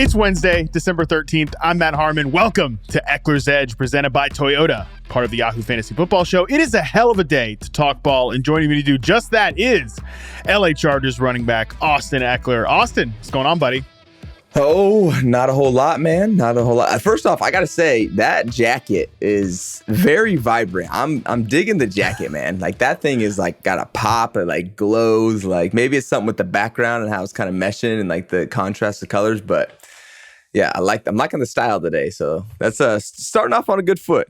It's Wednesday, December 13th. I'm Matt Harmon. Welcome to Ekeler's Edge, presented by Toyota, part of the Yahoo Fantasy Football Show. It is a hell of a day to talk ball, and joining me to do just that is LA Chargers running back Austin Ekeler. Austin, what's going on, buddy? Oh, not a whole lot, man. Not a whole lot. First off, I got to say that jacket is very vibrant. I'm digging the jacket, man. Like that thing is like got a pop. It like glows. Like maybe it's something with the background and how it's kind of meshing and like the contrast of colors. But yeah, I'm liking the style today. So that's starting off on a good foot.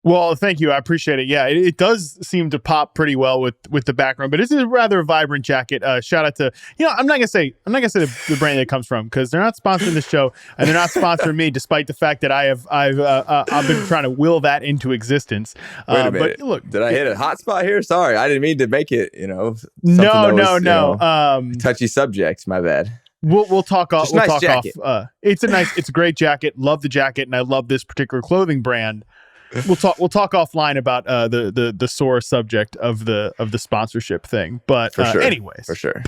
Well, thank you. I appreciate it. Yeah, it does seem to pop pretty well with the background, but it's a rather vibrant jacket. Shout out to, I'm not gonna say the brand that it comes from because they're not sponsoring this show and they're not sponsoring me, despite the fact that I've been trying to will that into existence. Wait a minute. But look, did I hit a hot spot here? Sorry, I didn't mean to make it. No. Touchy subject. My bad. We'll talk off. Nice jacket. It's a great jacket. Love the jacket, and I love this particular clothing brand. We'll talk offline about the sore subject of the sponsorship thing. But for sure. Anyways, for sure.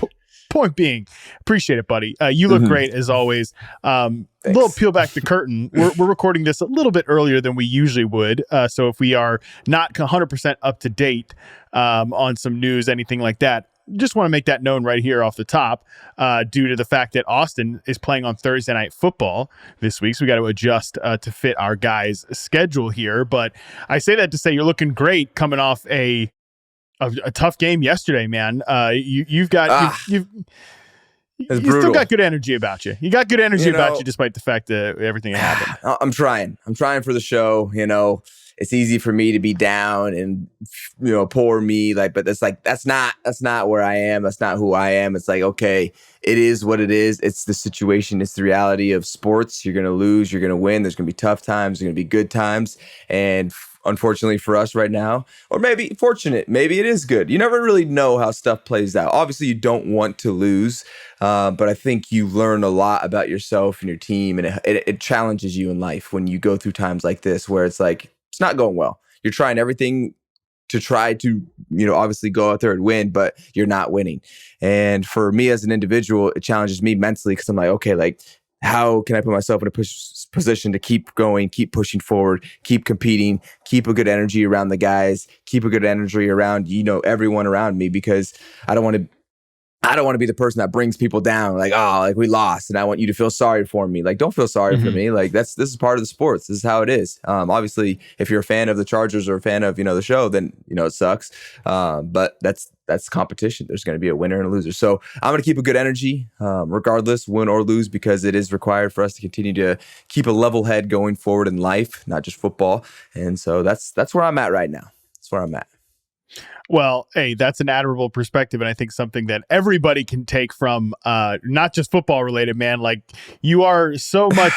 Point being, appreciate it, buddy. You look great as always. Little peel back the curtain. We're recording this a little bit earlier than we usually would. So if we are not 100% up to date on some news, anything like that, just want to make that known right here off the top, due to the fact that Austin is playing on Thursday Night Football this week. So we got to adjust to fit our guys' schedule here. But I say that to say you're looking great coming off a tough game yesterday, man. You've still got good energy about you. You got good energy about you despite the fact that everything that happened. I'm trying for the show, It's easy for me to be down and, poor me. But that's not where I am. That's not who I am. It's like, okay, it is what it is. It's the situation. It's the reality of sports. You're going to lose. You're going to win. There's going to be tough times. There's going to be good times. And unfortunately for us right now, or maybe fortunate, maybe it is good. You never really know how stuff plays out. Obviously, you don't want to lose. But I think you learn a lot about yourself and your team. And it challenges you in life when you go through times like this where it's like, it's not going well. You're trying everything to try to, obviously go out there and win, but you're not winning. And for me as an individual, it challenges me mentally because I'm like, okay, how can I put myself in a position to keep going, keep pushing forward, keep competing, keep a good energy around the guys, keep a good energy around, everyone around me, because I don't want to be the person that brings people down. We lost and I want you to feel sorry for me. Don't feel sorry for me. This is part of the sports. This is how it is. Obviously if you're a fan of the Chargers or a fan of, the show, then, it sucks. But that's competition. There's going to be a winner and a loser. So I'm going to keep a good energy, regardless, win or lose, because it is required for us to continue to keep a level head going forward in life, not just football. And so that's where I'm at right now. That's where I'm at. Well, hey, that's an admirable perspective, and I think something that everybody can take from not just football related, man. You are so much.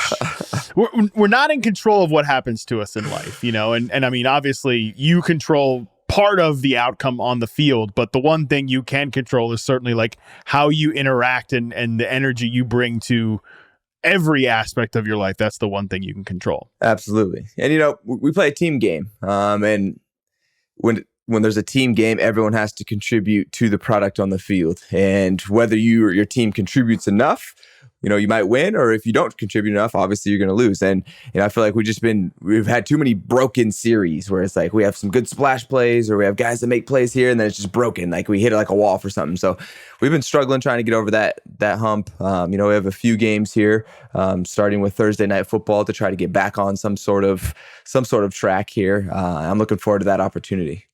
we're not in control of what happens to us in life, and I mean, obviously, you control part of the outcome on the field, but the one thing you can control is certainly how you interact and the energy you bring to every aspect of your life. That's the one thing you can control. Absolutely, and we play a team game, and when there's a team game, everyone has to contribute to the product on the field. And whether you or your team contributes enough, you might win, or if you don't contribute enough, obviously you're going to lose. And I feel like we've had too many broken series where it's we have some good splash plays, or we have guys that make plays here, and then it's just broken. We hit it like a wall for something. So we've been struggling trying to get over that hump. We have a few games here, starting with Thursday Night Football to try to get back on some sort of track here. I'm looking forward to that opportunity.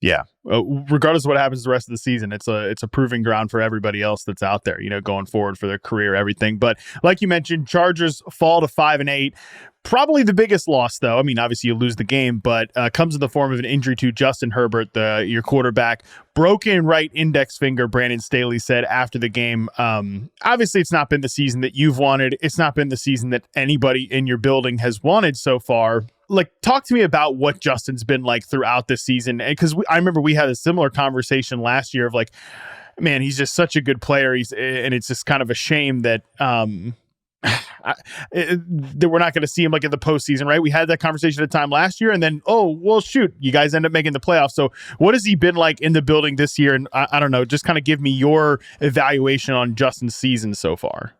Yeah. Regardless of what happens the rest of the season, it's a proving ground for everybody else that's out there, going forward for their career, everything. But like you mentioned, Chargers fall to 5-8. Probably the biggest loss, though. I mean, obviously you lose the game, but comes in the form of an injury to Justin Herbert, your quarterback. Broken right index finger, Brandon Staley said after the game. Obviously, it's not been the season that you've wanted. It's not been the season that anybody in your building has wanted so far. Talk to me about what Justin's been like throughout this season. Because I remember we had a similar conversation last year of man, he's just such a good player. And it's just kind of a shame that that we're not going to see him in the postseason, right? We had that conversation at the time last year, and then, shoot, you guys end up making the playoffs. So what has he been like in the building this year? And I don't know, just kind of give me your evaluation on Justin's season so far.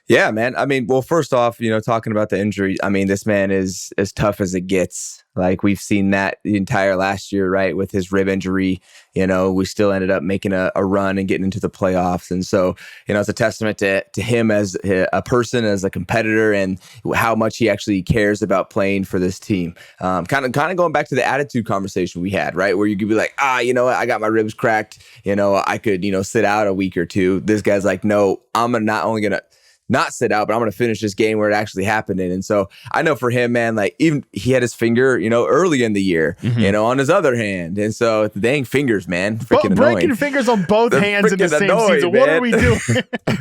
Yeah, man. I mean, well, first off, talking about the injury, I mean, this man is as tough as it gets. Like we've seen that the entire last year, right? With his rib injury, we still ended up making a run and getting into the playoffs. And so, it's a testament to him as a person, as a competitor, and how much he actually cares about playing for this team. Kind of going back to the attitude conversation we had, right? Where you could be like, you know what? I got my ribs cracked. I could, sit out a week or two. This guy's like, no, I'm not only going to not sit out, but I'm going to finish this game where it actually happened in. And so I know for him, man, like even he had his finger, early in the year, on his other hand. And so the dang fingers, man, freaking annoying. Breaking fingers on both hands in the same season. Man. What are we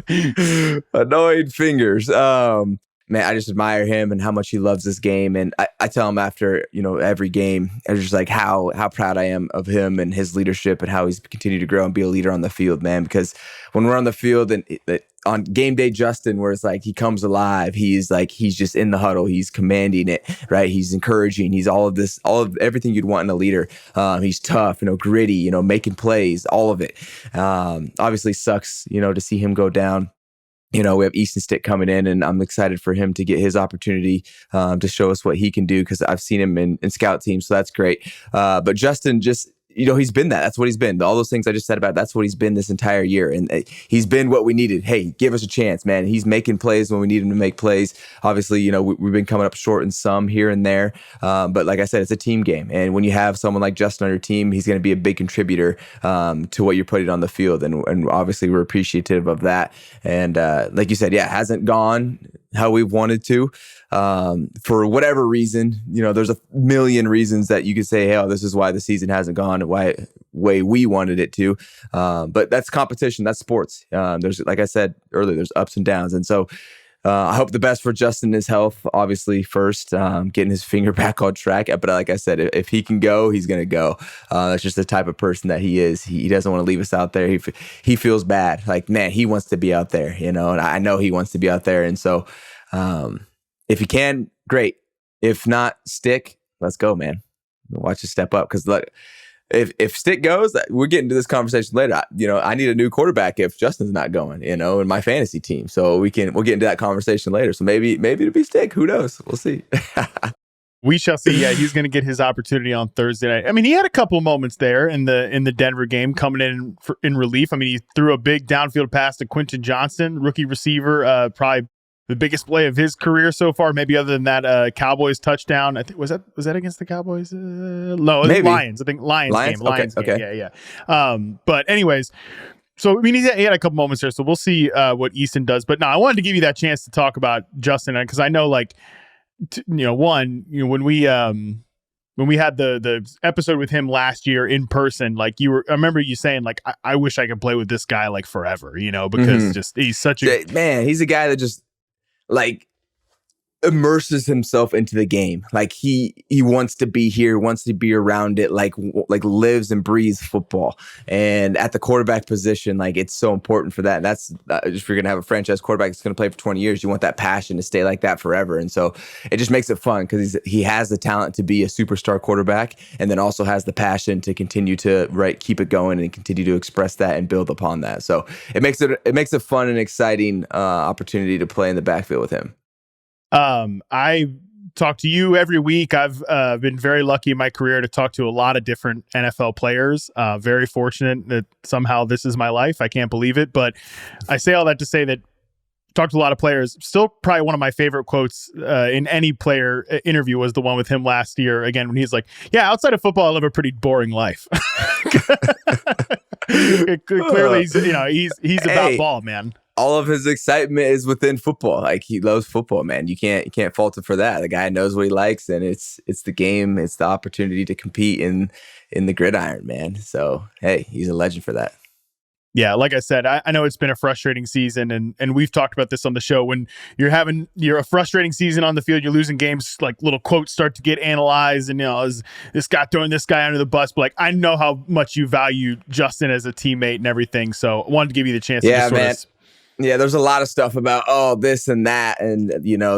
doing? Annoying fingers. Man, I just admire him and how much he loves this game. And I tell him after, every game, I just like how proud I am of him and his leadership and how he's continued to grow and be a leader on the field, man. Because when we're on the field and on game day, Justin, where it's like he comes alive, he's just in the huddle, he's commanding it, right? He's encouraging, he's all of everything you'd want in a leader. He's tough, gritty, making plays, all of it. Obviously sucks, to see him go down. We have Easton Stick coming in, and I'm excited for him to get his opportunity to show us what he can do, because I've seen him in scout teams, so that's great. But Justin just, he's been that. That's what he's been. All those things I just said about, that's what he's been this entire year. And he's been what we needed. Hey, give us a chance, man. He's making plays when we need him to make plays. Obviously, we've been coming up short in some here and there. But like I said, it's a team game. And when you have someone like Justin on your team, he's going to be a big contributor to what you're putting on the field. And obviously we're appreciative of that. And like you said, hasn't gone how we wanted to. For whatever reason, there's a million reasons that you could say, hey, this is why the season hasn't gone the way we wanted it to. But that's competition. That's sports. There's, like I said earlier, there's ups and downs. And so I hope the best for Justin is health, obviously, first, getting his finger back on track. But like I said, if he can go, he's going to go. That's just the type of person that he is. He doesn't want to leave us out there. He feels bad. Like, man, he wants to be out there, and I know he wants to be out there. And so if he can, great. If not, Stick, let's go, man. Watch you step up. Because look, if Stick goes, we're getting to this conversation later. I need a new quarterback if Justin's not going, in my fantasy team. So we'll get into that conversation later. So maybe it'll be Stick. Who knows? We'll see. We shall see. Yeah, he's going to get his opportunity on Thursday night. I mean, he had a couple of moments there in the Denver game coming in relief. I mean, he threw a big downfield pass to Quentin Johnston, rookie receiver, probably the biggest play of his career so far, maybe other than that Cowboys touchdown. I think was that against the Cowboys? No, it was Lions. I think Lions game. Lions game. Okay. Yeah. But anyways, so I mean, he had a couple moments there. So we'll see what Easton does. But no, I wanted to give you that chance to talk about Justin, because I know, like, when we had the episode with him last year in person, like I remember you saying, like, I wish I could play with this guy like forever, because just he's such a man. He's a guy that just like immerses himself into the game. Like he wants to be here, wants to be around it, like lives and breathes football. And at the quarterback position, like, it's so important for that. And that's if you're going to have a franchise quarterback that's going to play for 20 years, you want that passion to stay like that forever. And so it just makes it fun, because he has the talent to be a superstar quarterback, and then also has the passion to continue to keep it going and continue to express that and build upon that. So it makes it fun and exciting opportunity to play in the backfield with him. I talk to you every week. I've been very lucky in my career to talk to a lot of different NFL players. Very fortunate that somehow this is my life. I can't believe it, but I say all that to say that talked to a lot of players. Still, probably one of my favorite quotes in any player interview was the one with him last year. Again, when he's like, "Yeah, outside of football, I live a pretty boring life." Clearly, he's about ball, man. All of his excitement is within football. Like, he loves football, man. You can't fault him for that. The guy knows what he likes, and it's the game. It's the opportunity to compete in the gridiron, man. So, hey, he's a legend for that. Yeah, like I said, I know it's been a frustrating season, and we've talked about this on the show. When you're a frustrating season on the field, you're losing games, like, little quotes start to get analyzed, and is this guy throwing this guy under the bus? But, like, I know how much you value Justin as a teammate and everything, so I wanted to give you the chance to man. Yeah, there's a lot of stuff about, this and that. And,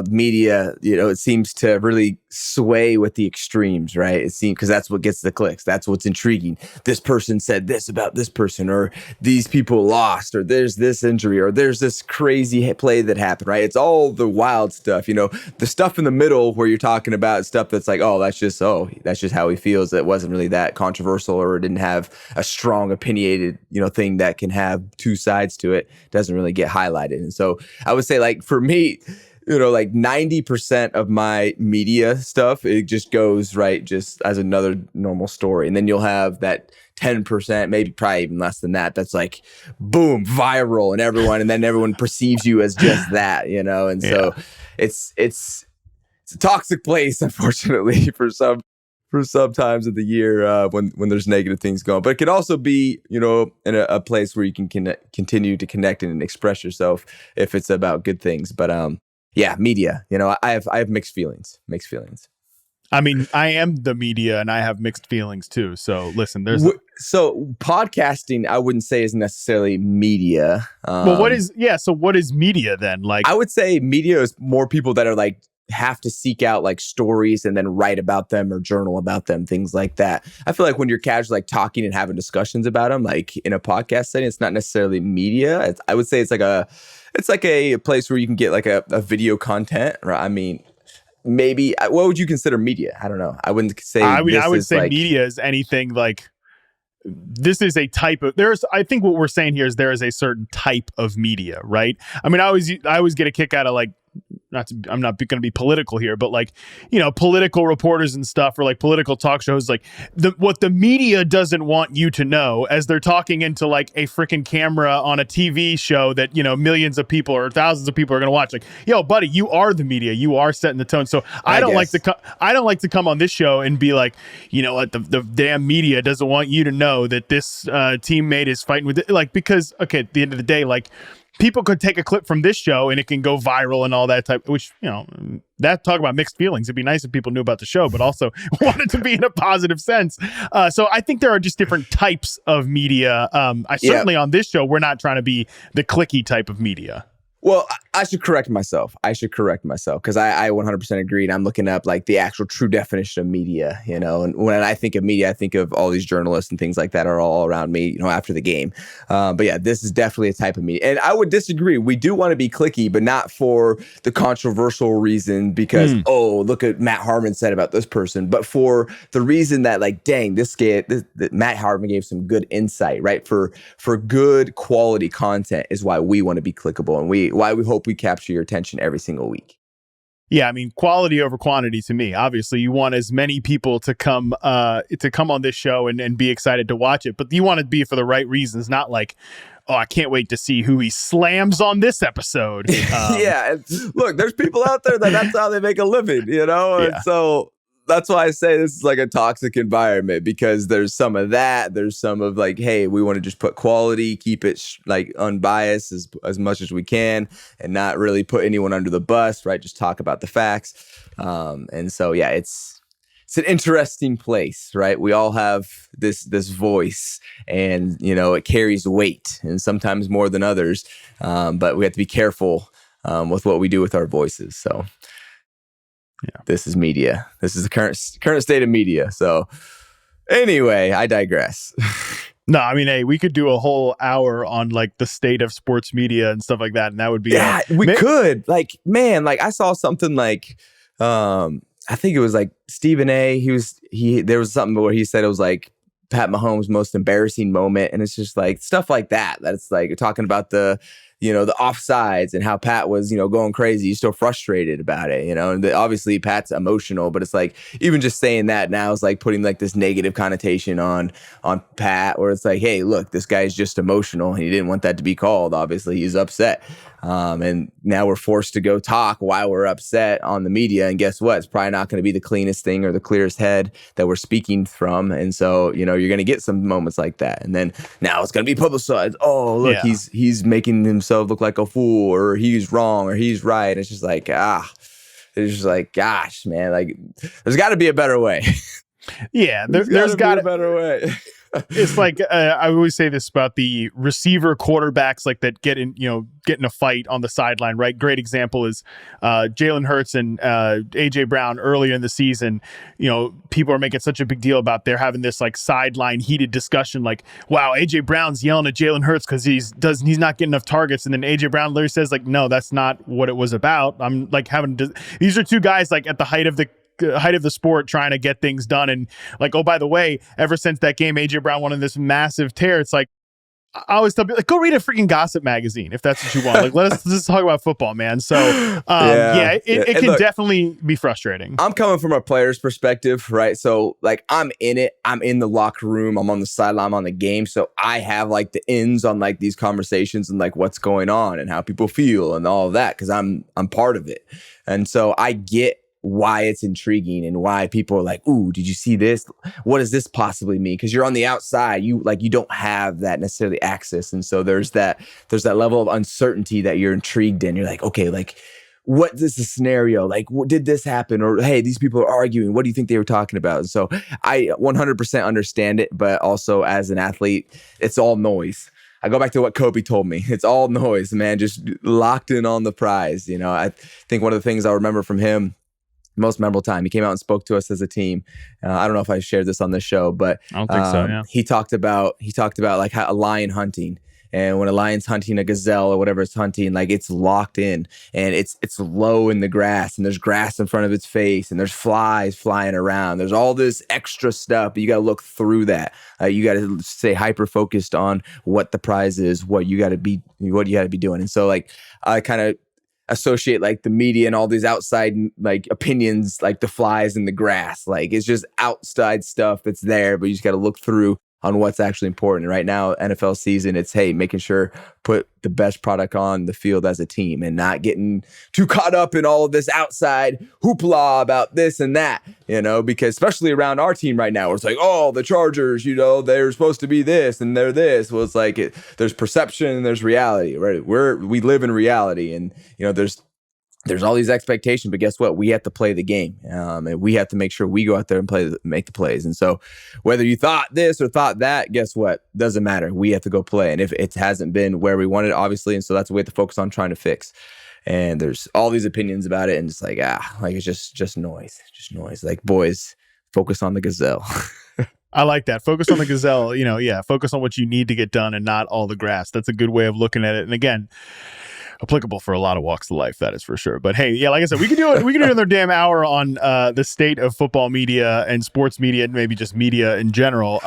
media, it seems to really sway with the extremes, right? It seems because that's what gets the clicks. That's what's intriguing. This person said this about this person, or these people lost, or there's this injury, or there's this crazy play that happened, right? It's all the wild stuff, the stuff in the middle where you're talking about stuff that's like, that's just how he feels. It wasn't really that controversial, or didn't have a strong opinionated, thing that can have two sides to it. Doesn't really get highlighted. And so I would say, like, for me, like 90% of my media stuff, it just goes right just as another normal story. And then you'll have that 10%, maybe probably even less than that, that's like, boom, viral, and then everyone perceives you as just that, And so it's a toxic place, unfortunately, for some times of the year when there's negative things going. But it could also be, in a place where you can continue to connect and express yourself if it's about good things. But media, I have mixed feelings. I mean, I am the media and I have mixed feelings too. So listen, so podcasting, I wouldn't say is necessarily media. Well, what is media then? Like, I would say media is more people that are like, have to seek out like stories and then write about them or journal about them, things like that. I feel like when you're casually like talking and having discussions about them, like in a podcast setting, it's not necessarily media. I would say it's like a place where you can get like a video content, right? I mean, maybe what would you consider media? I don't know. I wouldn't say. I would say media is anything like. This is a type of I think what we're saying here is there is a certain type of media, right? I mean, I always get a kick out of like, I'm not going to be political here, but like, political reporters and stuff, or like political talk shows, like what the media doesn't want you to know as they're talking into like a freaking camera on a TV show that, millions of people or thousands of people are going to watch. Like, yo, buddy, you are the media. You are setting the tone. So I don't like to come on this show and be like, what the damn media doesn't want you to know that this teammate is fighting with it. Like, because, okay, at the end of the day, like, people could take a clip from this show and it can go viral and all that type, which, that talk about mixed feelings. It'd be nice if people knew about the show, but also wanted to be in a positive sense. So I think there are just different types of media. Certainly on this show, we're not trying to be the clicky type of media. Well, I should correct myself because I 100% agree. And I'm looking up like the actual true definition of media, and when I think of media, I think of all these journalists and things like that are all around me, after the game. But yeah, this is definitely a type of media. And I would disagree. We do want to be clicky, but not for the controversial reason because, look at Matt Harmon said about this person, but for the reason that like, dang, Matt Harmon gave some good insight, right? For good quality content is why we want to be clickable, and why we hope we capture your attention every single week. Yeah, I mean, quality over quantity to me. Obviously, you want as many people to come on this show and be excited to watch it, but you want it to be for the right reasons, not like, I can't wait to see who he slams on this episode. Yeah, and look, there's people out there that's how they make a living, Yeah. And so that's why I say this is like a toxic environment, because there's some of that. There's some of like, hey, we want to just put quality, keep it like unbiased as much as we can, and not really put anyone under the bus, right? Just talk about the facts. And so, yeah, it's an interesting place, right? We all have this voice, and it carries weight, and sometimes more than others. But we have to be careful with what we do with our voices. So. Yeah. This is media. This is the current state of media. So anyway, I digress. No, I mean, hey, we could do a whole hour on like the state of sports media and stuff like that. And that would be, we could like, man, like I saw something like, I think it was like Stephen A. There was something where he said it was like Pat Mahomes' most embarrassing moment. And it's just like stuff like that. That's like talking about the offsides and how Pat was, going crazy. He's still frustrated about it, and obviously Pat's emotional, but it's like, even just saying that now is like putting like this negative connotation on Pat, where it's like, hey, look, this guy's just emotional. He didn't want that to be called. Obviously he's upset. And now we're forced to go talk while we're upset on the media. And guess what? It's probably not going to be the cleanest thing or the clearest head that we're speaking from. And so, you're going to get some moments like that. And then now it's going to be publicized. Oh, look, he's making himself look like a fool, or he's wrong, or he's right. It's just like, it's just like, gosh, man, like there's got to be a better way. Yeah, there's got to be a better way. It's like I always say this about the receiver quarterbacks like that get in a fight on the sideline, right? Great example is Jalen Hurts and AJ Brown earlier in the season. People are making such a big deal about they're having this like sideline heated discussion, like, wow, AJ Brown's yelling at Jalen Hurts because he's not getting enough targets, and then AJ Brown literally says like, no, that's not what it was about. I'm like these are two guys like at the height of the sport trying to get things done, and like, oh, by the way, ever since that game AJ Brown won in this massive tear, it's like I always tell people, like, go read a freaking gossip magazine if that's what you want. Like, let's just talk about football, man. So it can definitely be frustrating. I'm coming from a player's perspective, right? So like, I'm in it, I'm in the locker room, I'm on the sideline, I'm on the game, so I have like the ins on like these conversations and like what's going on and how people feel and all of that, because I'm part of it. And so I get why it's intriguing and why people are like, ooh, did you see this? What does this possibly mean? Because you're on the outside, you don't have that necessarily access. And so there's that level of uncertainty that you're intrigued in. You're like, okay, like, what is the scenario? Like, did this happen? Or, hey, these people are arguing. What do you think they were talking about? And so I 100% understand it, but also as an athlete, it's all noise. I go back to what Kobe told me. It's all noise, man, just locked in on the prize. I think one of the things I'll remember from him, most memorable time, he came out and spoke to us as a team. I don't know if I shared this on this show, but I don't think so. Yeah. He talked about like how a lion hunting, and when a lion's hunting a gazelle or whatever it's hunting, like, it's locked in and it's low in the grass, and there's grass in front of its face, and there's flies flying around. There's all this extra stuff, but you got to look through that. You got to stay hyper focused on what the prize is, what you got to be doing. And so like, I kind of associate like the media and all these outside like opinions, like the flies in the grass. Like, it's just outside stuff that's there, but you just got to look through on what's actually important. And right now, NFL season, it's, hey, making sure put the best product on the field as a team and not getting too caught up in all of this outside hoopla about this and that, because especially around our team right now, where it's like, oh, the Chargers, they're supposed to be this and they're this. Well, it's like there's perception and there's reality, right? We live in reality, and there's all these expectations, but guess what? We have to play the game, and we have to make sure we go out there and make the plays. And so whether you thought this or thought that, guess what? Doesn't matter. We have to go play. And if it hasn't been where we wanted, obviously, and so that's what we have to focus on trying to fix. And there's all these opinions about it, and it's like, it's just noise. Like, boys, focus on the gazelle. I like that. Focus on the gazelle, focus on what you need to get done and not all the grass. That's a good way of looking at it. And again, applicable for a lot of walks of life, that is for sure. But hey, yeah, like I said, we could do another damn hour on the state of football media and sports media, and maybe just media in general.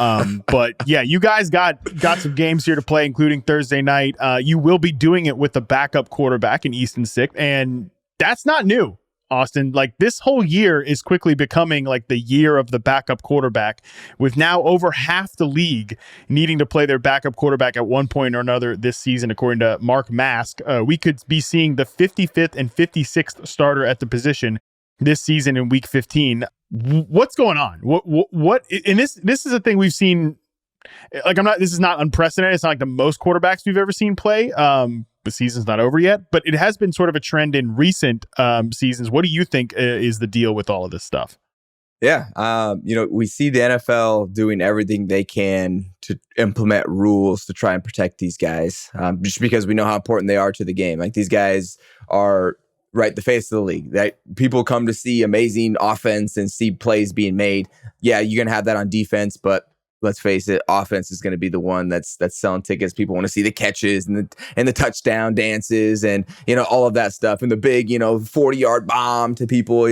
But yeah, you guys got some games here to play, including Thursday night. You will be doing it with the backup quarterback in Easton Stick, and that's not new, Austin. Like, this whole year is quickly becoming like the year of the backup quarterback, with now over half the league needing to play their backup quarterback at one point or another this season, according to Mark Mask. We could be seeing the 55th and 56th starter at the position this season in week 15. What's going on? What? And this is a thing we've seen. Like, this is not unprecedented. It's not like the most quarterbacks we've ever seen play. The season's not over yet, but it has been sort of a trend in recent seasons. What do you think is the deal with all of this stuff? Yeah. We see the NFL doing everything they can to implement rules to try and protect these guys, just because we know how important they are to the game. Like, these guys are, right, the face of the league. That people come to see amazing offense and see plays being made. Yeah, you're going to have that on defense, but let's face it, offense is going to be the one that's selling tickets. People want to see the catches and the touchdown dances and, all of that stuff, and the big, 40-yard bomb to people,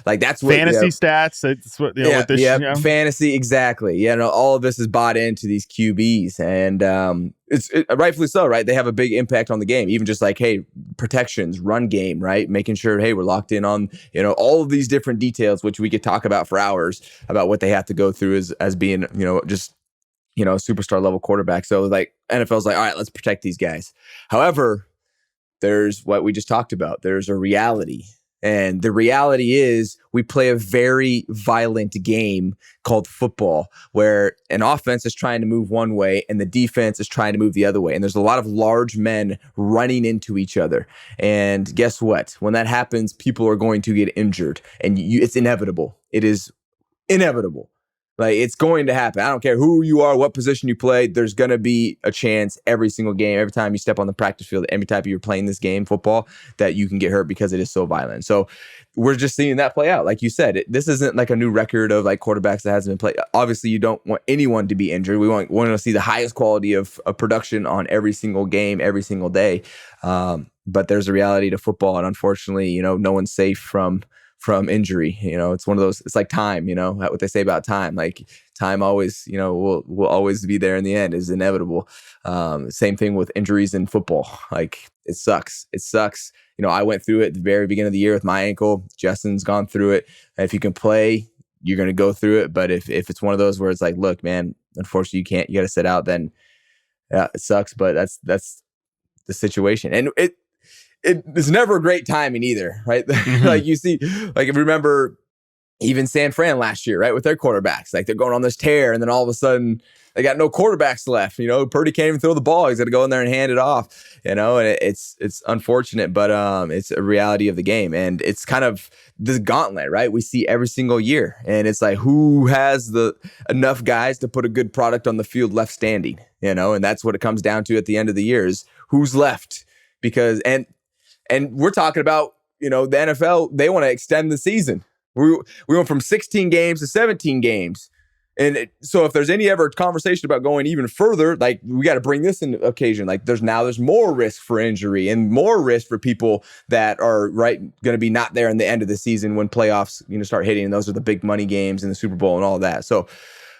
like, that's what fantasy stats. It's what, with this, fantasy. Exactly. All of this is bought into these QBs, and it's rightfully so, right? They have a big impact on the game, even just like, hey, protections, run game, right? Making sure, hey, we're locked in on, all of these different details, which we could talk about for hours about what they have to go through as being, just, a superstar level quarterback. So like, NFL's like, all right, let's protect these guys. However, there's what we just talked about. There's a reality. And the reality is we play a very violent game called football, where an offense is trying to move one way and the defense is trying to move the other way. And there's a lot of large men running into each other. And guess what? When that happens, people are going to get injured, and it's inevitable. It is inevitable. Like, it's going to happen. I don't care who you are, what position you play. There's going to be a chance every single game, every time you step on the practice field, every time you're playing this game, football, that you can get hurt because it is so violent. So we're just seeing that play out. Like you said, this isn't like a new record of like quarterbacks that hasn't been played. Obviously, you don't want anyone to be injured. We want to see the highest quality of production on every single game, every single day. But there's a reality to football. And unfortunately, no one's safe from injury. It's one of those, it's like time, what they say about time, like time always, will always be there in the end, is inevitable. Same thing with injuries in football. Like, it sucks. I went through it at the very beginning of the year with my ankle. Justin's gone through it. If you can play, you're going to go through it. But if it's one of those where it's like, look, man, unfortunately you got to sit out, then yeah, it sucks. But that's the situation. And it's never great timing either, right? Mm-hmm. Like, you see, like, remember even San Fran last year, right? With their quarterbacks, like, they're going on this tear, and then all of a sudden they got no quarterbacks left. Purdy can't even throw the ball. He's got to go in there and hand it off, and it's unfortunate, but it's a reality of the game. And it's kind of this gauntlet, right? We see every single year, and it's like, who has enough guys to put a good product on the field left standing, and that's what it comes down to at the end of the year, is who's left. Because, and we're talking about, the NFL, they want to extend the season. We went from 16 games to 17 games. And so if there's any ever conversation about going even further, like, we got to bring this into occasion. Like, there's more risk for injury and more risk for people that are going to be not there in the end of the season when playoffs, start hitting. And those are the big money games and the Super Bowl and all that. So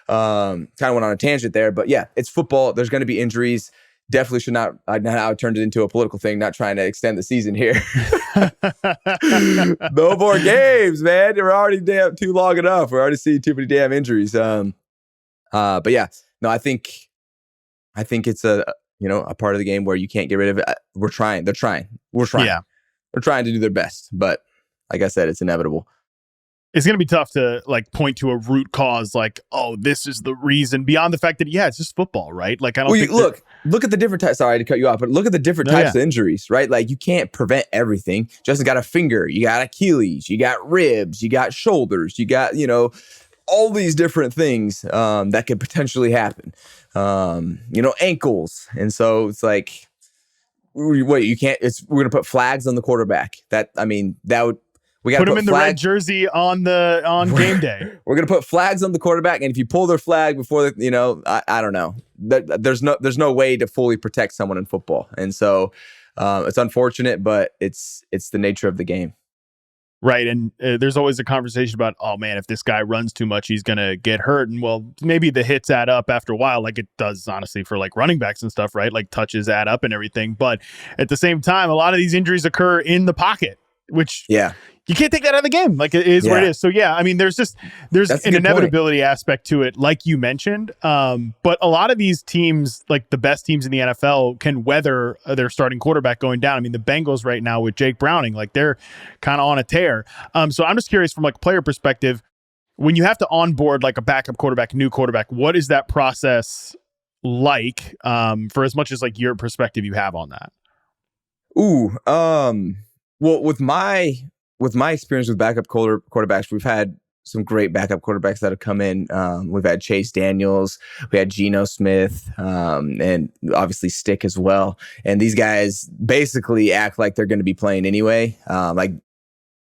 kind of went on a tangent there, but yeah, it's football. There's going to be injuries. Definitely should not. I now turned it into a political thing, not trying to extend the season here. No more games, man. We're already too long enough. We're already seeing too many damn injuries. But yeah, no, I think it's a part of the game where you can't get rid of it. We're trying. They're trying. We're trying. Yeah. They're trying to do their best, but like I said, it's inevitable. It's going to be tough to like point to a root cause, like, oh, this is the reason, beyond the fact that, yeah, it's just football, right? Like, I don't think look at the different types. Sorry to cut you off, but look at the different types of injuries, right? Like, you can't prevent everything. Justin got a finger, you got Achilles, you got ribs, you got shoulders, you got, all these different things that could potentially happen. Ankles. And so it's like, wait, you can't, we're going to put flags on the quarterback. That would, we got to put him in the red jersey on game day. We're gonna put flags on the quarterback, and if you pull their flag before I don't know. There's no way to fully protect someone in football, and so it's unfortunate, but it's the nature of the game. Right, and there's always a conversation about, oh man, if this guy runs too much, he's gonna get hurt. And well, maybe the hits add up after a while, like it does honestly for like running backs and stuff, right? Like touches add up and everything. But at the same time, a lot of these injuries occur in the pocket, which you can't take that out of the game. Like, it is what it is. So yeah, there's an inevitability aspect to it, like you mentioned. But a lot of these teams, like the best teams in the NFL, can weather their starting quarterback going down. The Bengals right now with Jake Browning, like, they're kind of on a tear. So I'm just curious from like a player perspective, when you have to onboard like a backup quarterback, new quarterback, what is that process like? For as much as like your perspective you have on that. Well, with my experience with backup quarterbacks, we've had some great backup quarterbacks that have come in. We've had Chase Daniels, we had Geno Smith, and obviously Stick as well. And these guys basically act like they're going to be playing anyway. Like,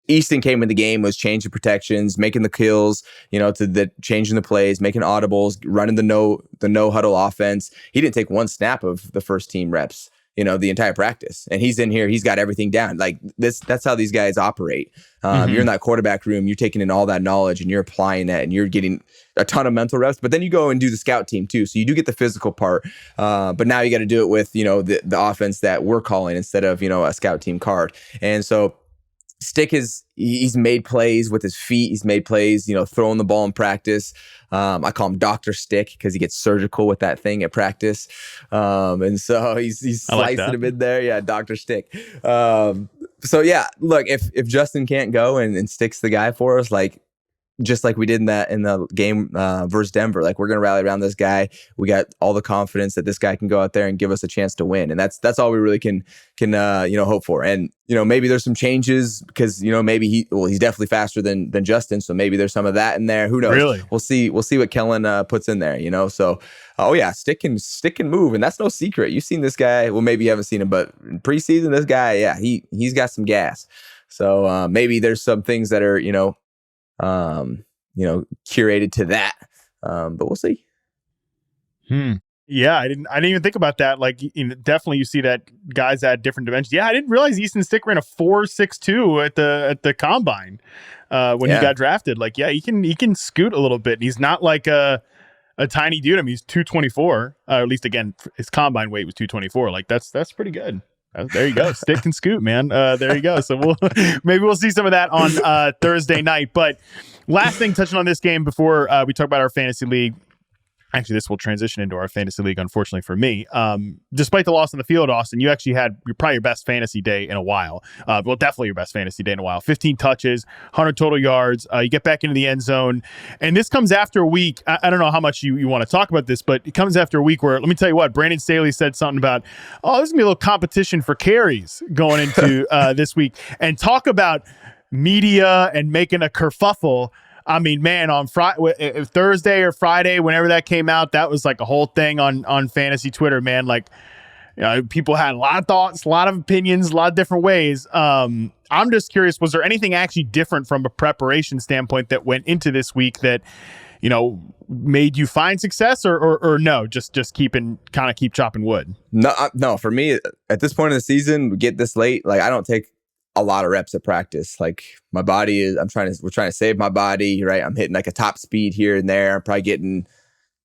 Easton came in the game, was changing protections, making the kills, to the changing the plays, making audibles, running the no huddle offense. He didn't take one snap of the first team reps, the entire practice. And he's in here, he's got everything down. Like, that's how these guys operate. You're in that quarterback room, you're taking in all that knowledge and you're applying that, and you're getting a ton of mental reps. But then you go and do the scout team too. So you do get the physical part. But now you got to do it with, the offense that we're calling instead of, a scout team card. And so Stick he's made plays with his feet. He's made plays, throwing the ball in practice. I call him Dr. Stick because he gets surgical with that thing at practice. And so he's slicing him in there. Yeah, Dr. Stick. So yeah, look, if Justin can't go and Stick's the guy for us, like, just like we did in the game versus Denver. Like, we're going to rally around this guy. We got all the confidence that this guy can go out there and give us a chance to win. And that's all we really can hope for. And, maybe there's some changes because, maybe he's definitely faster than Justin. So maybe there's some of that in there. Who knows? Really? We'll see what Kellen puts in there, So, oh yeah, stick and move. And that's no secret. You've seen this guy. Well, maybe you haven't seen him, but in preseason, this guy, yeah, he's got some gas. So maybe there's some things that are, curated to that. But we'll see. Yeah, I didn't even think about that. Like, definitely you see that guys add different dimensions. Yeah, I didn't realize Easton Stick ran a 4.62 at the combine when he got drafted. Like, yeah, he can scoot a little bit. And he's not like a tiny dude. I mean, he's 224. At least, again, his combine weight was 224. Like, that's pretty good. There you go. Stick and scoot, man. There you go. So maybe we'll see some of that on Thursday night. But last thing, touching on this game before we talk about our fantasy league. Actually, this will transition into our fantasy league, unfortunately for me. Despite the loss on the field, Austin, you actually had probably your best fantasy day in a while. Well, definitely your best fantasy day in a while. 15 touches, 100 total yards. You get back into the end zone. And this comes after a week. I don't know how much you want to talk about this, but it comes after a week where, let me tell you what, Brandon Staley said something about, there's going to be a little competition for carries going into this week. And talk about media and making a kerfuffle. I mean, man, on Thursday or Friday, whenever that came out, that was like a whole thing on fantasy Twitter, man. Like, people had a lot of thoughts, a lot of opinions, a lot of different ways. I'm just curious, was there anything actually different from a preparation standpoint that went into this week that, made you find success or no, just keep chopping wood? No, for me at this point in the season, we get this late, like I don't take a lot of reps at practice. Like, my body is, we're trying to save my body, right? I'm hitting like a top speed here and there. I'm probably getting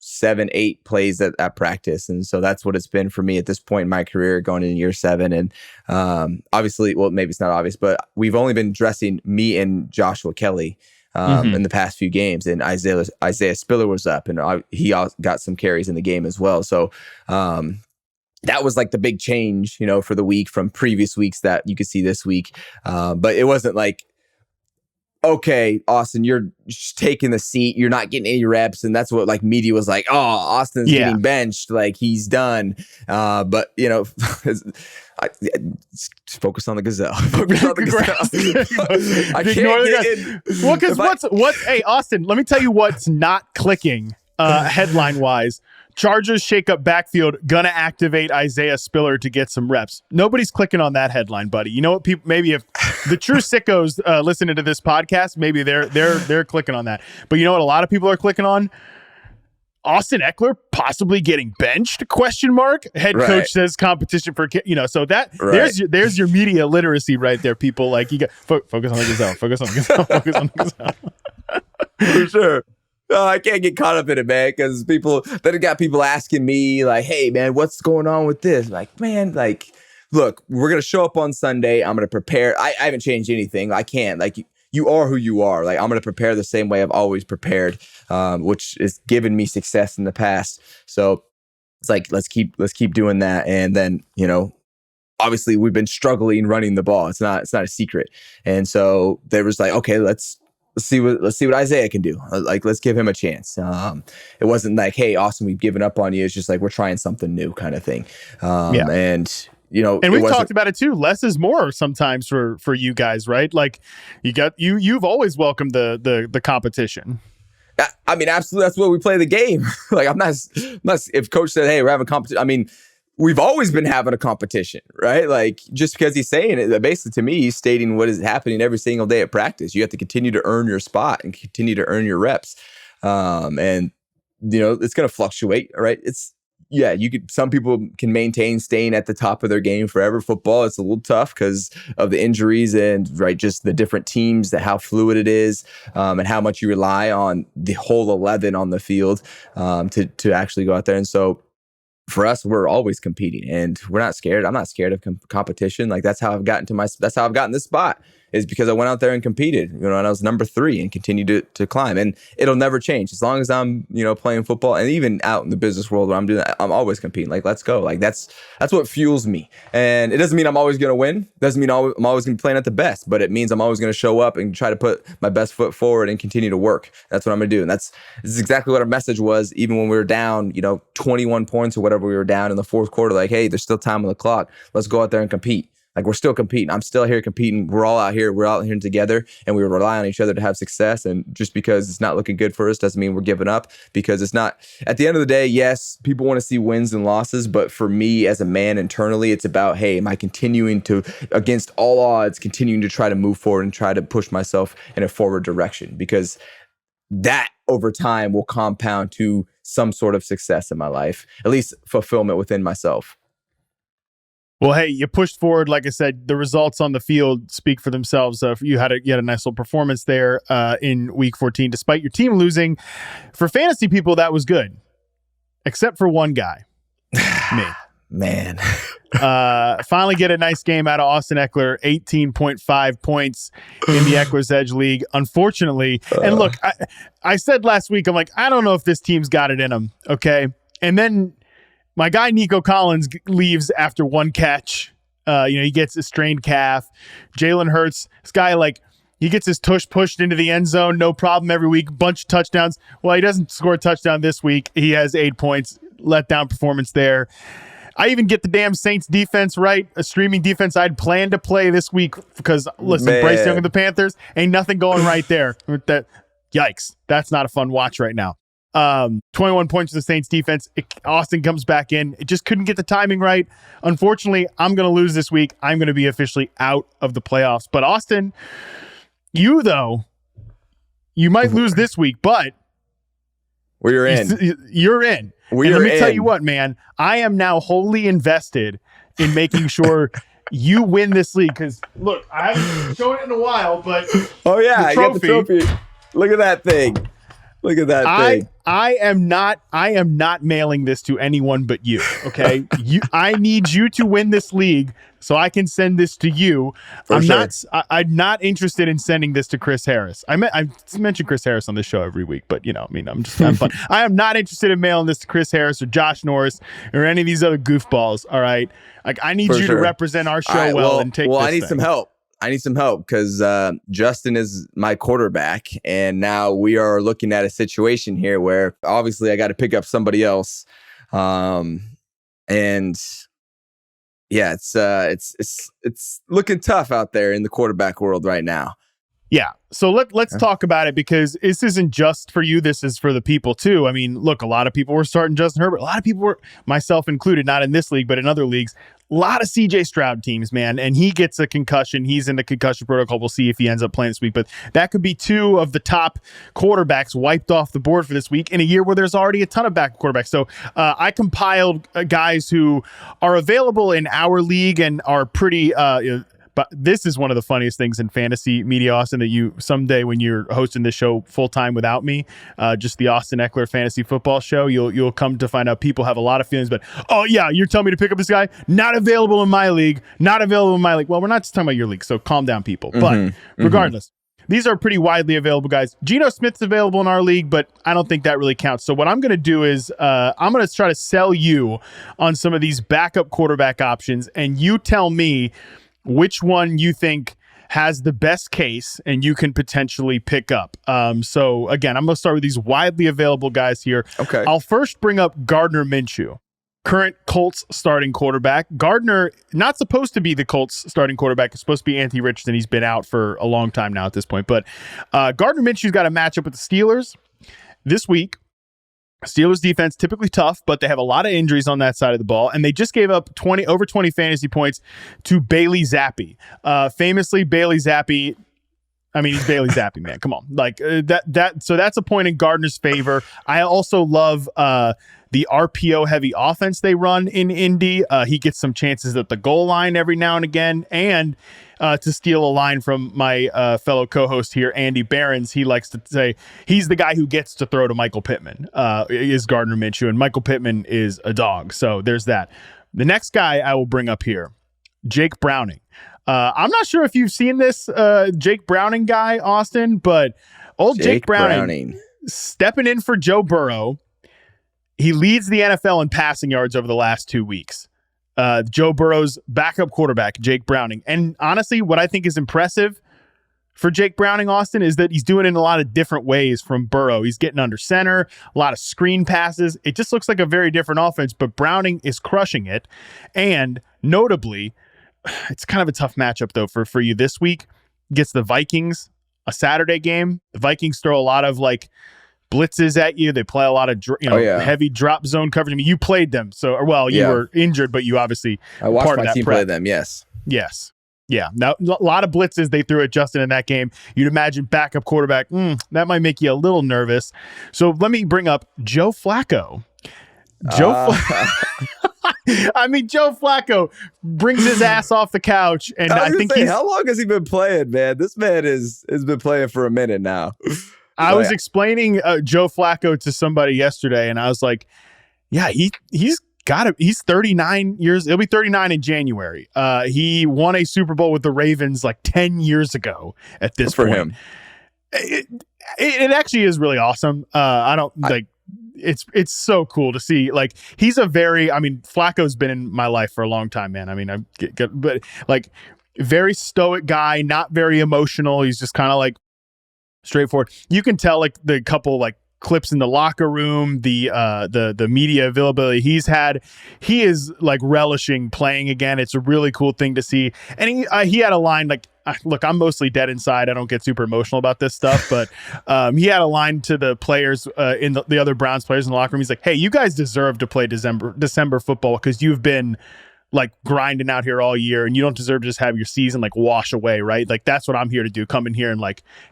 7-8 plays at practice. And so that's what it's been for me at this point in my career, going into year 7. And obviously, well, maybe it's not obvious, but we've only been dressing me and Joshua Kelly in the past few games. And Isaiah Spiller was up, and he got some carries in the game as well. So that was like the big change, for the week from previous weeks that you could see this week. But it wasn't like, okay, Austin, you're just taking the seat. You're not getting any reps. And that's what like media was like, oh, Austin's getting benched. Like, he's done. But, focus on the gazelle. Focus on the gazelle. I can't get in. Well, hey, Austin, let me tell you what's not clicking headline wise. Chargers shake up backfield, gonna activate Isaiah Spiller to get some reps. Nobody's clicking on that headline, buddy. You know what? People, maybe if the true sickos listening to this podcast, maybe they're clicking on that. But you know what? A lot of people are clicking on Austin Ekeler possibly getting benched? ? Head coach says competition for So that there's your media literacy right there, people. Like, you got focus on the gazelle. Focus on the gazelle. Focus on the gazelle. For sure. I can't get caught up in it, man, because then got people asking me like, hey, man, what's going on with this? Like, man, like, look, we're going to show up on Sunday. I'm going to prepare. I haven't changed anything. I can't. Like, you are who you are. Like, I'm going to prepare the same way I've always prepared, which has given me success in the past. So it's like, let's keep doing that. And then, obviously we've been struggling running the ball. It's not a secret. And so there was like, okay, let's see what Isaiah can do. Like, let's give him a chance. It wasn't like, hey, Austin, we've given up on you. It's just like, we're trying something new kind of thing. And we've talked about it too. Less is more sometimes for you guys, right? Like, you've always welcomed the competition. I mean, absolutely. That's what we play the game. Like, I'm not, if coach said, hey, we're having competition. I mean, we've always been having a competition, right? Like, just because he's saying it, basically to me, he's stating what is happening every single day at practice. You have to continue to earn your spot and continue to earn your reps. And, it's going to fluctuate, right? Some people can maintain staying at the top of their game forever. Football, it's a little tough because of the injuries and just the different teams, how fluid it is, and how much you rely on the whole 11 on the field to actually go out there. And so, for us, we're always competing, and we're not scared. I'm not scared of competition. Like, that's how I've gotten this spot. is because I went out there and competed, and I was number 3 and continued to climb. And it'll never change as long as I'm, playing football, and even out in the business world where I'm doing that, I'm always competing. Like, let's go. Like, that's what fuels me. And it doesn't mean I'm always going to win. It doesn't mean I'm always going to be playing at the best, but it means I'm always going to show up and try to put my best foot forward and continue to work. That's what I'm going to do. And this is exactly what our message was, even when we were down, 21 points or whatever we were down in the fourth quarter. Like, hey, there's still time on the clock. Let's go out there and compete. Like, we're still competing. I'm still here competing. We're all out here. We're out here together, and we rely on each other to have success. And just because it's not looking good for us doesn't mean we're giving up, because it's not. At the end of the day, yes, people want to see wins and losses, but for me as a man internally, it's about, hey, am I continuing to, against all odds, continuing to try to move forward and try to push myself in a forward direction? Because that over time will compound to some sort of success in my life, at least fulfillment within myself. Well, hey, you pushed forward. Like I said, the results on the field speak for themselves. You had a nice little performance there in Week 14, despite your team losing. For fantasy people, that was good, except for one guy, me. Man. Finally get a nice game out of Austin Ekeler, 18.5 points in the Ekeler's Edge League. Unfortunately, and look, I said last week, I'm like, I don't know if this team's got it in them, okay? And then my guy Nico Collins leaves after one catch. He gets a strained calf. Jalen Hurts, this guy, he gets his tush pushed into the end zone, no problem every week, bunch of touchdowns. Well, he doesn't score a touchdown this week. He has 8 points, letdown performance there. I even get the damn Saints defense right, a streaming defense I'd planned to play this week because, listen, man. Bryce Young and the Panthers, ain't nothing going right there. Yikes. That's not a fun watch right now. 21 points to the Saints defense. Austin comes back in. It just couldn't get the timing right. Unfortunately, I'm going to lose this week. I'm going to be officially out of the playoffs. But Austin, you might lose this week, but you're in. You're in. Let me tell you what, man, I am now wholly invested in making sure you win this league. Because look, I haven't shown it in a while, but I got the trophy. Look at that thing. Look at that thing. I am not mailing this to anyone but you. Okay. I need you to win this league so I can send this to you. I'm not interested in sending this to Chris Harris. I mention Chris Harris on this show every week, but I'm fun. I am not interested in mailing this to Chris Harris or Josh Norris or any of these other goofballs. All right. I need you to represent our show and take this I need some help. I need some help because Justin is my quarterback, and now we are looking at a situation here where obviously I got to pick up somebody else, and yeah, it's looking tough out there in the quarterback world right now. Yeah. So let's talk about it, because this isn't just for you. This is for the people too. I mean, look, a lot of people were starting Justin Herbert. A lot of people were, myself included, not in this league, but in other leagues. A lot of CJ Stroud teams, man. And he gets a concussion. He's in the concussion protocol. We'll see if he ends up playing this week. But that could be two of the top quarterbacks wiped off the board for this week in a year where there's already a ton of backup quarterbacks. So I compiled guys who are available in our league and are pretty but this is one of the funniest things in fantasy media, Austin, that you someday when you're hosting this show full time without me, just the Austin Ekeler fantasy football show, you'll come to find out people have a lot of feelings. But oh yeah, you're telling me to pick up this guy? Not available in my league. Not available in my league. Well, we're not just talking about your league, so calm down, people. But regardless. These are pretty widely available guys. Geno Smith's available in our league, but I don't think that really counts. So what I'm going to do is I'm going to try to sell you on some of these backup quarterback options, and you tell me which one you think has the best case and you can potentially pick up. So again, I'm going to start with these widely available guys here. Okay. I'll first bring up Gardner Minshew, current Colts starting quarterback. Gardner, not supposed to be the Colts starting quarterback. It's supposed to be Anthony Richardson. He's been out for a long time now at this point. But Gardner Minshew's got a matchup with the Steelers this week. Steelers defense, typically tough, but they have a lot of injuries on that side of the ball, and they just gave up over 20 fantasy points to Bailey Zappi. Famously, Bailey Zappi, I mean, he's Bailey Zappi, man. Come on. So that's a point in Gardner's favor. I also love the RPO heavy offense they run in Indy. He gets some chances at the goal line every now and again, and to steal a line from my fellow co-host here, Andy Behrens, he likes to say he's the guy who gets to throw to Michael Pittman, is Gardner Minshew, and Michael Pittman is a dog. So there's that. The next guy I will bring up here, Jake Browning. I'm not sure if you've seen this Jake Browning guy, Austin, but old Jake Browning stepping in for Joe Burrow. He leads the NFL in passing yards over the last 2 weeks. Joe Burrow's backup quarterback, Jake Browning. And honestly, what I think is impressive for Jake Browning, Austin, is that he's doing it in a lot of different ways from Burrow. He's getting under center, a lot of screen passes. It just looks like a very different offense, but Browning is crushing it. And notably, it's kind of a tough matchup, though, for you this week. Gets the Vikings, a Saturday game. The Vikings throw a lot of blitzes at you. They play a lot of heavy drop zone coverage. I mean, you played them, so you were injured, but you obviously I watched my team play them. Yes. Yeah. Now a lot of blitzes they threw at Justin in that game. You'd imagine backup quarterback. That might make you a little nervous. So let me bring up Joe Flacco. Joe Flacco brings his ass off the couch, and I think how long has he been playing, man? This man has been playing for a minute now. I was explaining Joe Flacco to somebody yesterday, and I was like, yeah, he's 39 years. He'll be 39 in January. He won a Super Bowl with the Ravens 10 years ago at this point. For him. It actually is really awesome. It's so cool to see. Flacco's been in my life for a long time, man. I mean, very stoic guy, not very emotional. He's just kind of straightforward. You can tell the couple clips in the locker room, the media availability he's had. He is relishing playing again. It's a really cool thing to see. And he had a line look, I'm mostly dead inside. I don't get super emotional about this stuff, but he had a line to the players in the other Browns players in the locker room. He's like, "Hey, you guys deserve to play December football because you've been grinding out here all year, and you don't deserve to just have your season wash away, right? That's what I'm here to do. Come in here and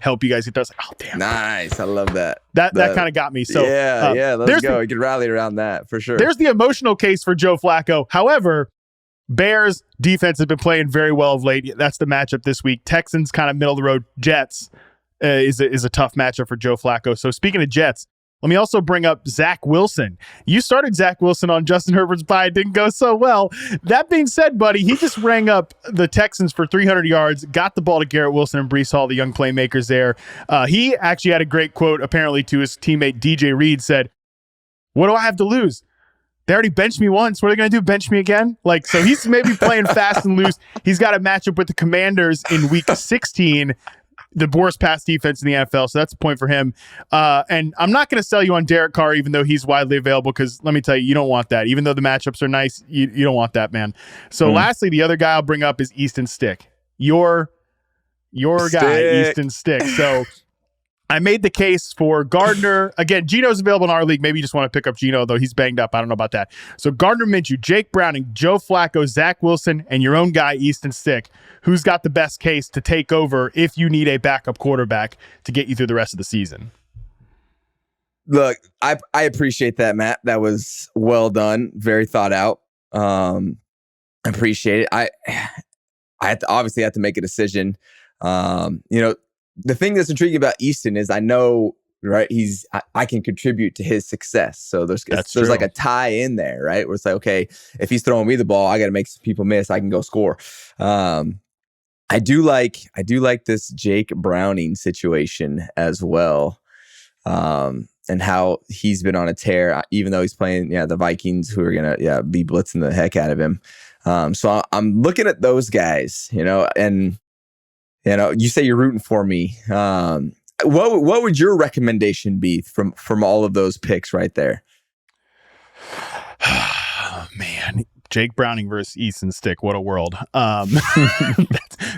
help you guys get there." I was like, "Oh, damn, nice! I love that." That kind of got me. So let's go. We can rally around that for sure. There's the emotional case for Joe Flacco. However, Bears defense has been playing very well of late. That's the matchup this week. Texans kind of middle of the road. Jets is a tough matchup for Joe Flacco. So speaking of Jets, let me also bring up Zach Wilson. You started Zach Wilson on Justin Herbert's bye. It didn't go so well. That being said, buddy, he just rang up the Texans for 300 yards, got the ball to Garrett Wilson and Breece Hall, the young playmakers there. He actually had a great quote, apparently, to his teammate DJ Reed, said, "What do I have to lose? They already benched me once. What are they going to do? Bench me again?" So he's maybe playing fast and loose. He's got a matchup with the Commanders in week 16. The worst pass defense in the NFL, so that's a point for him. And I'm not going to sell you on Derek Carr, even though he's widely available, because let me tell you, you don't want that. Even though the matchups are nice, you don't want that, man. So lastly, the other guy I'll bring up is Easton Stick. Your guy, Easton Stick. So I made the case for Gardner. Again, Geno's available in our league. Maybe you just want to pick up Geno, though he's banged up. I don't know about that. So Gardner Minshew, Jake Browning, Joe Flacco, Zach Wilson, and your own guy, Easton Stick. Who's got the best case to take over if you need a backup quarterback to get you through the rest of the season? Look, I appreciate that, Matt. That was well done. Very thought out. I appreciate it. I obviously have to make a decision. The thing that's intriguing about Easton is I know, right, I can contribute to his success. So there's a tie in there, right? Where it's okay, if he's throwing me the ball, I got to make some people miss. I can go score. I do like this Jake Browning situation as well. And how he's been on a tear, even though he's playing, the Vikings, who are going to, be blitzing the heck out of him. So I'm looking at those guys, and, you say you're rooting for me. What would your recommendation be from all of those picks right there? Oh, man. Jake Browning versus Easton Stick. What a world.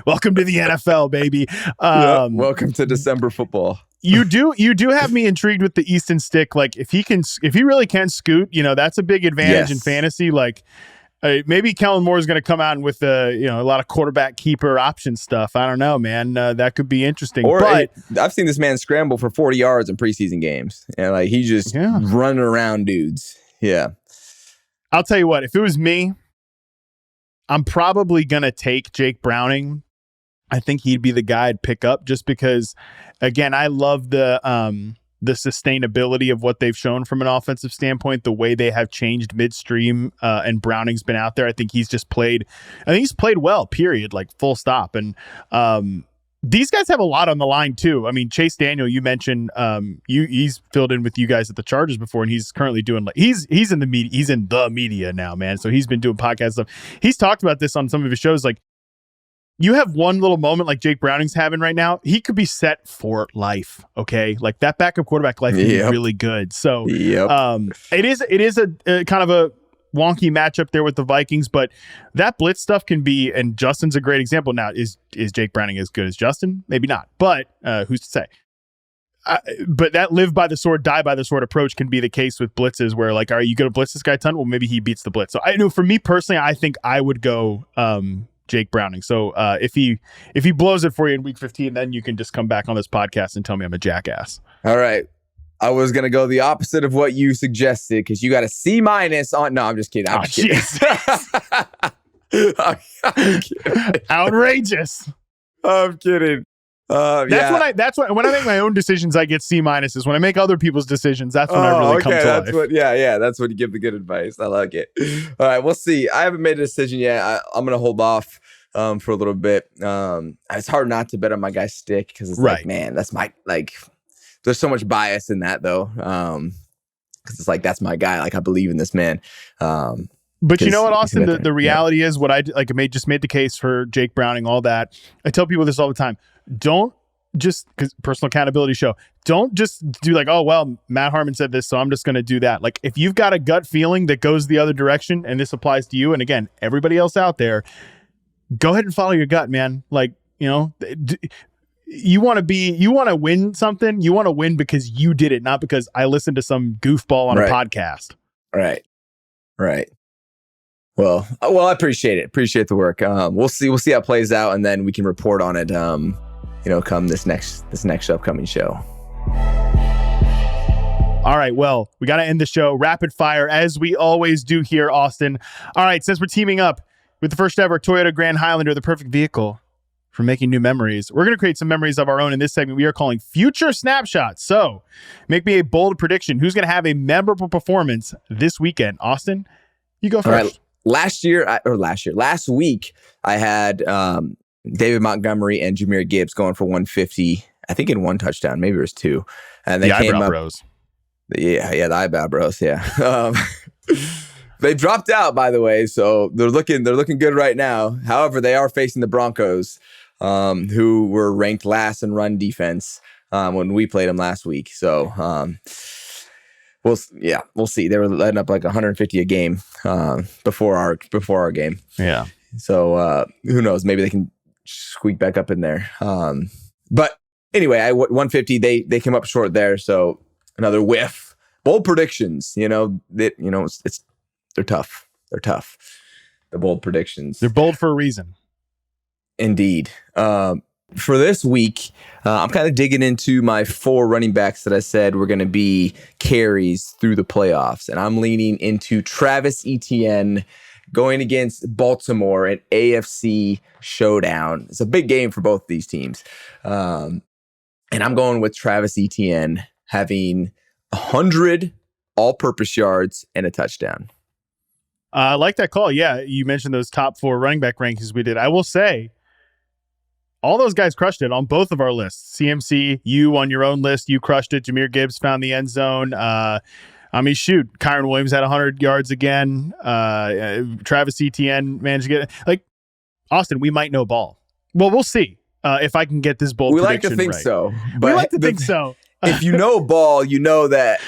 Welcome to the NFL, baby. Welcome to December football. You do have me intrigued with the Easton Stick. If he really can scoot, that's a big advantage in fantasy. Maybe Kellen Moore is going to come out with a lot of quarterback keeper option stuff. I don't know, man. That could be interesting. But I've seen this man scramble for 40 yards in preseason games, and he's just running around dudes. Yeah. I'll tell you what, if it was me, I'm probably going to take Jake Browning. I think he'd be the guy I'd pick up just because, again, I love the the sustainability of what they've shown from an offensive standpoint, the way they have changed midstream, and Browning's been out there. I think he's played well, period, like full stop. And these guys have a lot on the line too. I mean, Chase Daniel, you mentioned, he's filled in with you guys at the Chargers before, and he's currently doing he's in the media. He's in the media now, man. So he's been doing podcast stuff. He's talked about this on some of his shows. Like, you have one little moment like Jake Browning's having right now, he could be set for life. Okay, like that backup quarterback life is really good. So it is a kind of a wonky matchup there with the Vikings, but that blitz stuff can be, and Justin's a great example. Now, is Jake Browning as good as Justin? Maybe not, but who's to say? But that live by the sword, die by the sword approach can be the case with blitzes where, like, are you going to blitz this guy a ton? Well, maybe he beats the blitz. So I know for me personally, I think I would go Jake Browning. So if he blows it for you in week 15, then you can just come back on this podcast and tell me I'm a jackass. All right. I was going to go the opposite of what you suggested because you got a C- on. No, I'm just kidding. I'm just kidding. I'm kidding. Outrageous. I'm kidding. That's when I make my own decisions, I get C-. Is when I make other people's decisions, that's when I really come to that's life. What, that's when you give the good advice. I like it. All right, we'll see. I haven't made a decision yet. I'm gonna hold off for a little bit. It's hard not to bet on my guy Stick because it's like, man, that's my there's so much bias in that though. Because it's like, that's my guy. Like, I believe in this man. But you know what, Austin? The reality is what I just made the case for Jake Browning, all that. I tell people this all the time. Don't just, because personal accountability show, don't just do like, oh, well, Matt Harmon said this, so I'm just going to do that. Like, if you've got a gut feeling that goes the other direction, and this applies to you, and again, everybody else out there, go ahead and follow your gut, man. Like, you know, you want to win something. You want to win because you did it, not because I listened to some goofball on a podcast. Right. Well, I appreciate it. Appreciate the work. We'll see how it plays out, and then we can report on it. Come this next upcoming show. All right. Well, we got to end the show rapid fire as we always do here, Austin. All right. Since we're teaming up with the first ever Toyota Grand Highlander, the perfect vehicle for making new memories, we're going to create some memories of our own in this segment we are calling Future Snapshots. So make me a bold prediction. Who's going to have a memorable performance this weekend? Austin, you go first. All right. Last week, I had David Montgomery and Jahmyr Gibbs going for 150, I think in one touchdown, maybe it was two. And they came up, bros. Yeah, the eyebrow bros, yeah. They dropped out, by the way, so they're looking good right now. However, they are facing the Broncos, who were ranked last in run defense when we played them last week. So we'll see. They were letting up like 150 a game before our game. Yeah. So who knows? Maybe they can squeak back up in there. But anyway, 150. They came up short there. So another whiff. Bold predictions. They're tough. They're tough. The bold predictions. They're bold for a reason. Indeed. For this week, I'm kind of digging into my 4 running backs that I said were going to be carries through the playoffs. And I'm leaning into Travis Etienne going against Baltimore at AFC Showdown. It's a big game for both these teams. And I'm going with Travis Etienne having 100 all-purpose yards and a touchdown. I like that call. Yeah, you mentioned those top 4 running back rankings we did. I will say, all those guys crushed it on both of our lists. CMC, you on your own list, you crushed it. Jahmyr Gibbs found the end zone. Kyron Williams had 100 yards again. Travis Etienne managed to get it. Like, Austin, we might know ball. Well, we'll see if I can get this bold prediction right. We like to think so. But we like to think so. If you know ball, you know that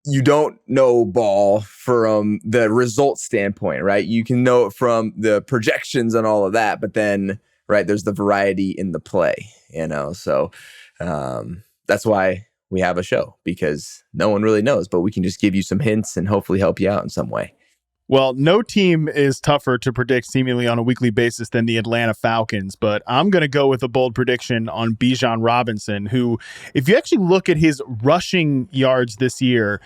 you don't know ball from the result standpoint, right? You can know it from the projections and all of that, but then, right, there's the variety in the play, So that's why we have a show, because no one really knows, but we can just give you some hints and hopefully help you out in some way. Well, no team is tougher to predict seemingly on a weekly basis than the Atlanta Falcons, but I'm going to go with a bold prediction on Bijan Robinson, who, if you actually look at his rushing yards this year,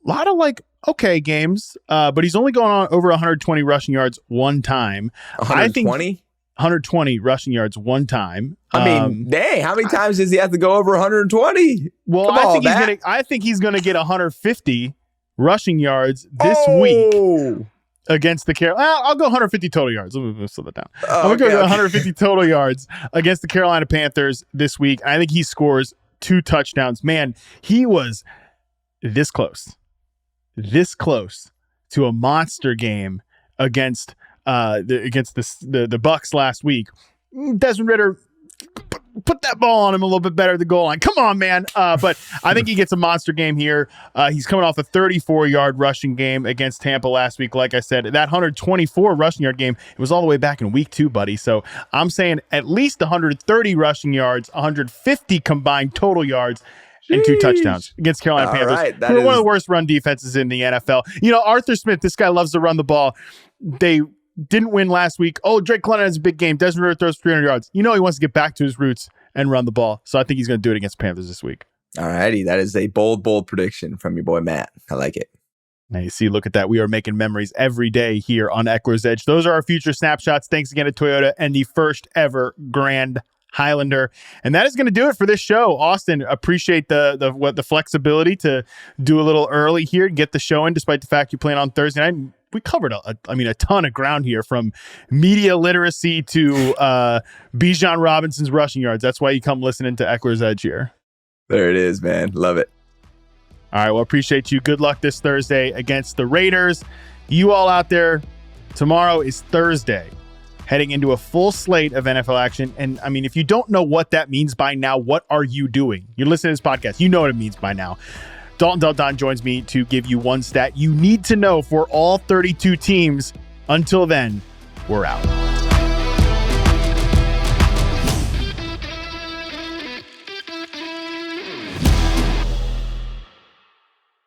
a lot of okay games, but he's only gone on over 120 rushing yards one time. 120? 120 rushing yards one time. I mean, dang, how many times does he have to go over 120? Well, I think he's gonna get 150 rushing yards this week against the Carolina. I'll go 150 total yards. Let me slow that down. I'm gonna go 150 total yards against the Carolina Panthers this week. I think he scores 2 touchdowns. Man, he was this close to a monster game against the Bucks last week. Desmond Ridder put that ball on him a little bit better at the goal line. Come on, man. But I think he gets a monster game here. He's coming off a 34-yard rushing game against Tampa last week. Like I said, that 124 rushing yard game, it was all the way back in week 2, buddy. So I'm saying at least 130 rushing yards, 150 combined total yards, and 2 touchdowns against Carolina Panthers. Right, who are one of the worst run defenses in the NFL. You know, Arthur Smith, this guy loves to run the ball. They didn't win last week. Oh, Drake London has a big game. Desmond Ridder throws 300 yards. You know he wants to get back to his roots and run the ball. So I think he's going to do it against the Panthers this week. All righty. That is a bold prediction from your boy, Matt. I like it. Now you see, look at that. We are making memories every day here on Ekeler's Edge. Those are our future snapshots. Thanks again to Toyota and the first ever Grand Highlander. And that is going to do it for this show. Austin, appreciate the flexibility to do a little early here, get the show in, despite the fact you plan on Thursday night. We covered a ton of ground here, from media literacy to Bijan Robinson's rushing yards. That's why you come listening to Ekeler's Edge here. There it is, man. Love it. All right. Well, appreciate you. Good luck this Thursday against the Raiders. You all out there, tomorrow is Thursday, heading into a full slate of NFL action. And I mean, if you don't know what that means by now, what are you doing? You're listening to this podcast. You know what it means by now. Dalton Del Don joins me to give you one stat you need to know for all 32 teams. Until then, we're out.